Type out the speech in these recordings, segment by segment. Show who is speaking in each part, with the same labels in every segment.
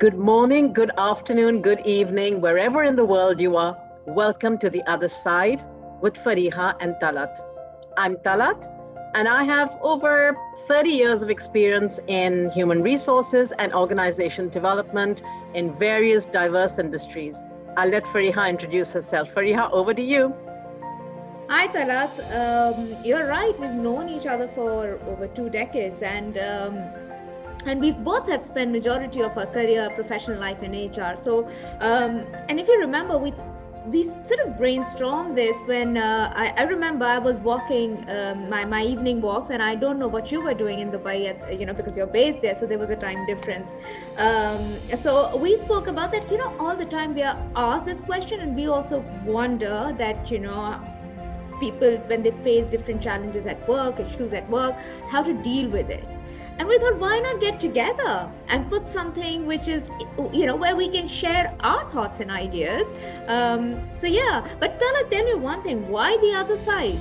Speaker 1: Good morning, good afternoon, good evening, wherever in the world you are. Welcome to The Other Side with Fariha and Talat. I'm Talat, and I have over 30 years of experience in human resources and organization development in various diverse industries. I'll let Fariha introduce herself. Fariha, over to you.
Speaker 2: Hi Talat, you're right. We've known each other for over 2 decades, and we both have spent majority of our career, professional life in HR. So, and if you remember, we sort of brainstormed this when I remember I was walking my evening walks, and I don't know what you were doing in Dubai, because you're based there, so there was a time difference. So we spoke about that. All the time we are asked this question, and we also wonder that people, when they face different challenges at work, issues at work, how to deal with it. And we thought, why not get together and put something which is, where we can share our thoughts and ideas. But tell me one thing, why the other side?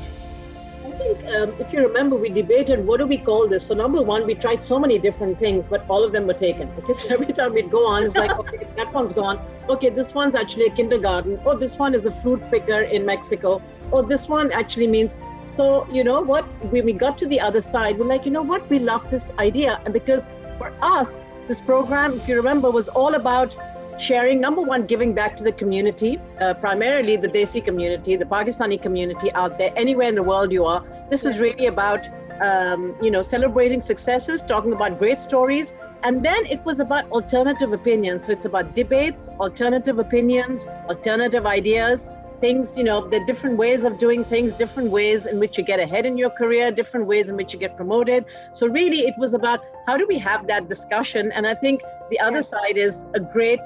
Speaker 1: I think if you remember, we debated what do we call this. So number one, we tried so many different things, but all of them were taken. Okay, so every time we'd go on, it's like, okay, that one's gone. Okay, this one's actually a kindergarten. Oh, this one is a fruit picker in Mexico. Oh, this one actually means. So you know what? When we got to the other side, we're like, you know what? We love this idea, and because for us, this program, if you remember, was all about sharing. Number one, giving back to the community, primarily the Desi community, the Pakistani community out there, anywhere in the world you are. This is really about, celebrating successes, talking about great stories. And then it was about alternative opinions. So it's about debates, alternative opinions, alternative ideas, things, there are different ways of doing things, different ways in which you get ahead in your career, different ways in which you get promoted. So really it was about how do we have that discussion? And I think the other side is a great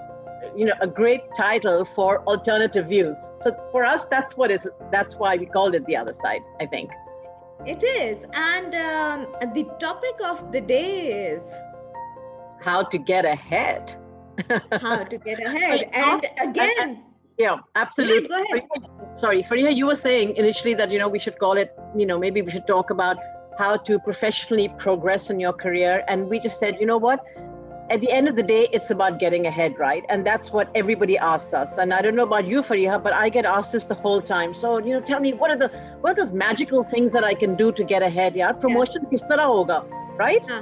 Speaker 1: title for alternative views. So for us, that's why we called it The Other Side, I think.
Speaker 2: It is. And the topic of the day is
Speaker 1: how to get ahead.
Speaker 2: How to get ahead. And again,
Speaker 1: yeah, absolutely.
Speaker 2: Go ahead.
Speaker 1: Sorry, Fariha, you were saying initially that, we should call it, maybe we should talk about how to professionally progress in your career. And we just said, you know what? At the end of the day, it's about getting ahead, right? And that's what everybody asks us. And I don't know about you, Fariha, but I get asked this the whole time. So, tell me, what are those magical things that I can do to get ahead? Yeah, promotion kis tarah hoga? Right?
Speaker 2: So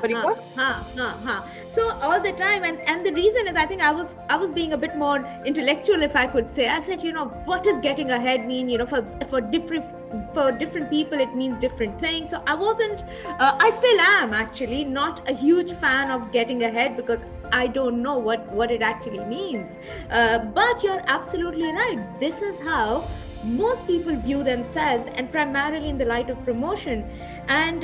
Speaker 2: all the time, and the reason is, I think I was being a bit more intellectual, if I could say. I said, what does getting ahead mean? For different people, it means different things. So I wasn't, I still am actually not a huge fan of getting ahead, because I don't know what it actually means. But you're absolutely right. This is how most people view themselves, and primarily in the light of promotion. And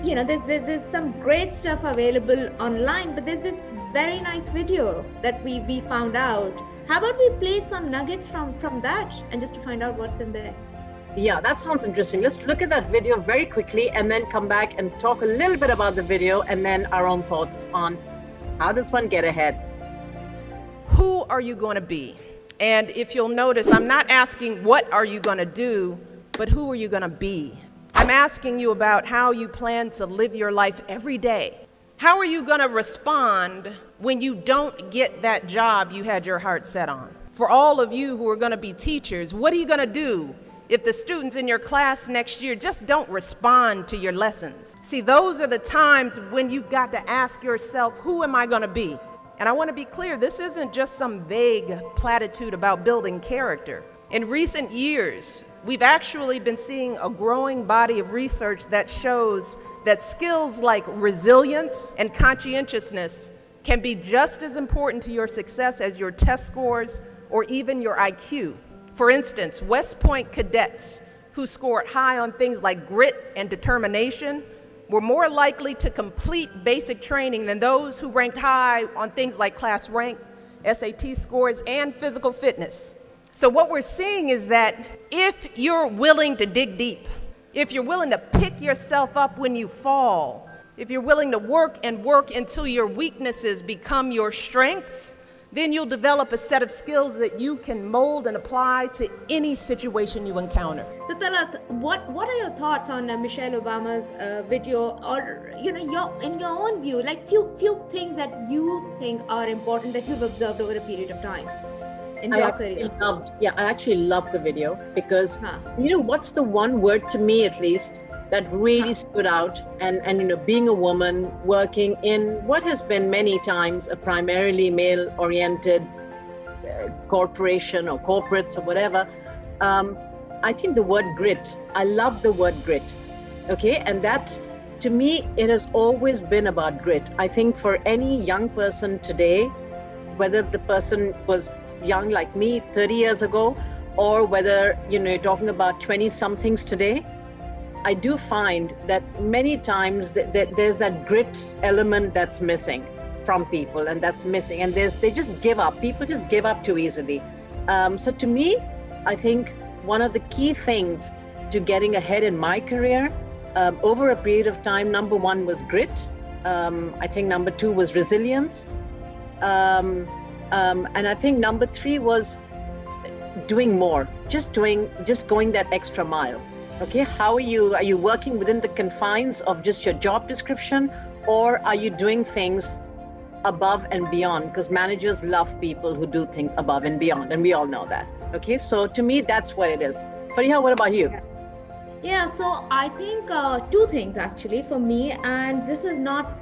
Speaker 2: there's some great stuff available online, but there's this very nice video that we found out. How about we play some nuggets from that, and just to find out what's in there?
Speaker 1: Yeah, that sounds interesting. Let's look at that video very quickly and then come back and talk a little bit about the video and then our own thoughts on how does one get ahead.
Speaker 3: Who are you going to be? And if you'll notice, I'm not asking what are you going to do, but who are you going to be? I'm asking you about how you plan to live your life every day. How are you going to respond when you don't get that job you had your heart set on? For all of you who are going to be teachers, what are you going to do if the students in your class next year just don't respond to your lessons? See, those are the times when you've got to ask yourself, who am I going to be? And I want to be clear, this isn't just some vague platitude about building character. In recent years, we've actually been seeing a growing body of research that shows that skills like resilience and conscientiousness can be just as important to your success as your test scores or even your IQ. For instance, West Point cadets who scored high on things like grit and determination were more likely to complete basic training than those who ranked high on things like class rank, SAT scores, and physical fitness. So what we're seeing is that if you're willing to dig deep, if you're willing to pick yourself up when you fall, if you're willing to work and work until your weaknesses become your strengths, then you'll develop a set of skills that you can mold and apply to any situation you encounter.
Speaker 2: So Talat, what are your thoughts on Michelle Obama's video, or in your own view, like few things that you think are important that you've observed over a period of time in your career?
Speaker 1: I actually loved the video because what's the one word to me at least that really stood out, and being a woman working in what has been many times a primarily male oriented corporation or corporates or whatever, I think the word grit, I love the word grit. Okay, and that to me it has always been about grit. I think for any young person today, whether the person was young like me 30 years ago, or whether you're talking about 20 somethings today, I do find that many times that there's that grit element that's missing from people, and that's missing, and they just give up. People just give up too easily. So to me, I think one of the key things to getting ahead in my career over a period of time, number one was grit. I think number two was resilience. And I think number three was doing more, just going that extra mile. Okay, how are you working within the confines of just your job description, or are you doing things above and beyond? Because managers love people who do things above and beyond, and we all know that. Okay, so to me, that's what it is. Fariha, what about you?
Speaker 2: Yeah, so I think two things actually for me, and this is not,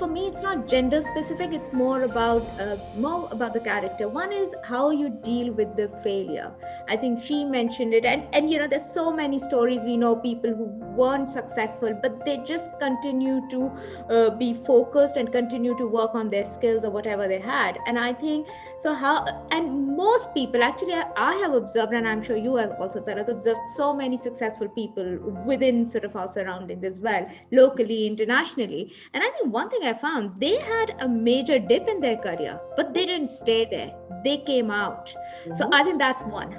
Speaker 2: for me, it's not gender specific, it's more about the character. One is how you deal with the failure. I think she mentioned it, and there's so many stories. We know people who weren't successful, but they just continue to be focused and continue to work on their skills or whatever they had. And I think and most people actually, I have observed, and I'm sure you have also, Talat, observed so many successful people within sort of our surroundings as well, locally, internationally. And I think one thing I found, they had a major dip in their career, but they didn't stay there. They came out. So I think that's one.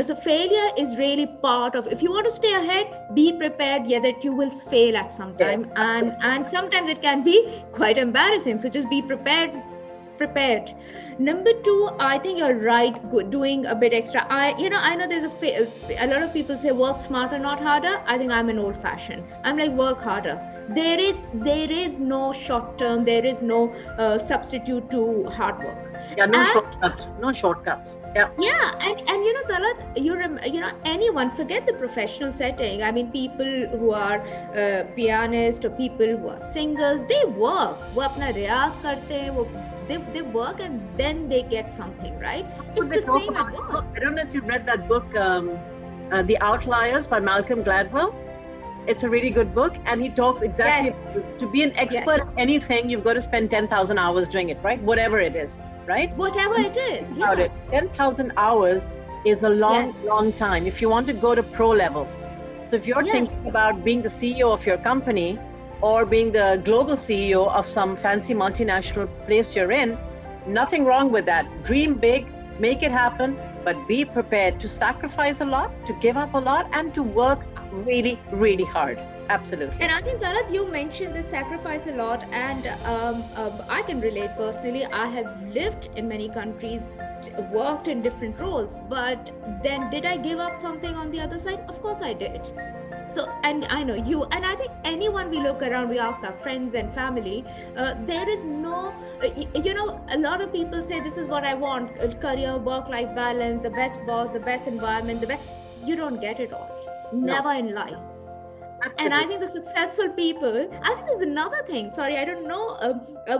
Speaker 2: So failure is really part of, if you want to stay ahead, be prepared, that you will fail at some time. And sometimes it can be quite embarrassing. So just be prepared. Number two, I think you're right, doing a bit extra. I know there's a lot of people say work smarter, not harder. I think I'm an old fashioned. I'm like, work harder. There is no short term, there is no substitute to hard work.
Speaker 1: Yeah, no shortcuts. Yeah.
Speaker 2: Yeah, and Talat, anyone, forget the professional setting. I mean, people who are pianists or people who are singers, they work. वो अपना रियाज करते हैं, they work and then they get something, right? It's the same at work.
Speaker 1: I don't know if you've read that book, The Outliers by Malcolm Gladwell. It's a really good book, and he talks exactly about this. To be an expert at anything, you've got to spend 10,000 hours doing it, right? Whatever it is, right?
Speaker 2: Whatever it is.
Speaker 1: About it. 10,000 hours is a long time if you want to go to pro level. So if you're thinking about being the CEO of your company, or being the global CEO of some fancy multinational place you're in, nothing wrong with that. Dream big, make it happen, but be prepared to sacrifice a lot, to give up a lot, and to work really, really hard. Absolutely.
Speaker 2: And I think, Talat, you mentioned this sacrifice a lot, and I can relate personally. I have lived in many countries, worked in different roles, but then did I give up something on the other side? Of course I did. So, and I know you, and I think anyone we look around, we ask our friends and family, there is no, a lot of people say this is what I want, career, work-life balance, the best boss, the best environment, you don't get it all. Never in life. Absolutely. And I think the successful people, I think there's another thing. Sorry, I don't know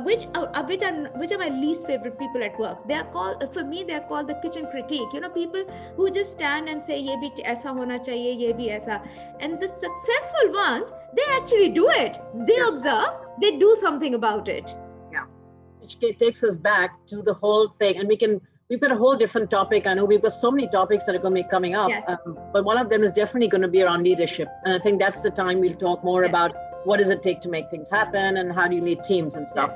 Speaker 2: which are my least favorite people at work. They are called, for me, they are called the kitchen critique. People who just stand and say, "Ye bhi aisa hona chahiye, ye bhi aisa." And the successful ones, they actually do it. They observe, they do something about it.
Speaker 1: Yeah, which takes us back to the whole thing, and we've got a whole different topic. I know we've got so many topics that are going to be coming up, but one of them is definitely going to be around leadership. And I think that's the time we'll talk more about what does it take to make things happen and how do you lead teams and stuff.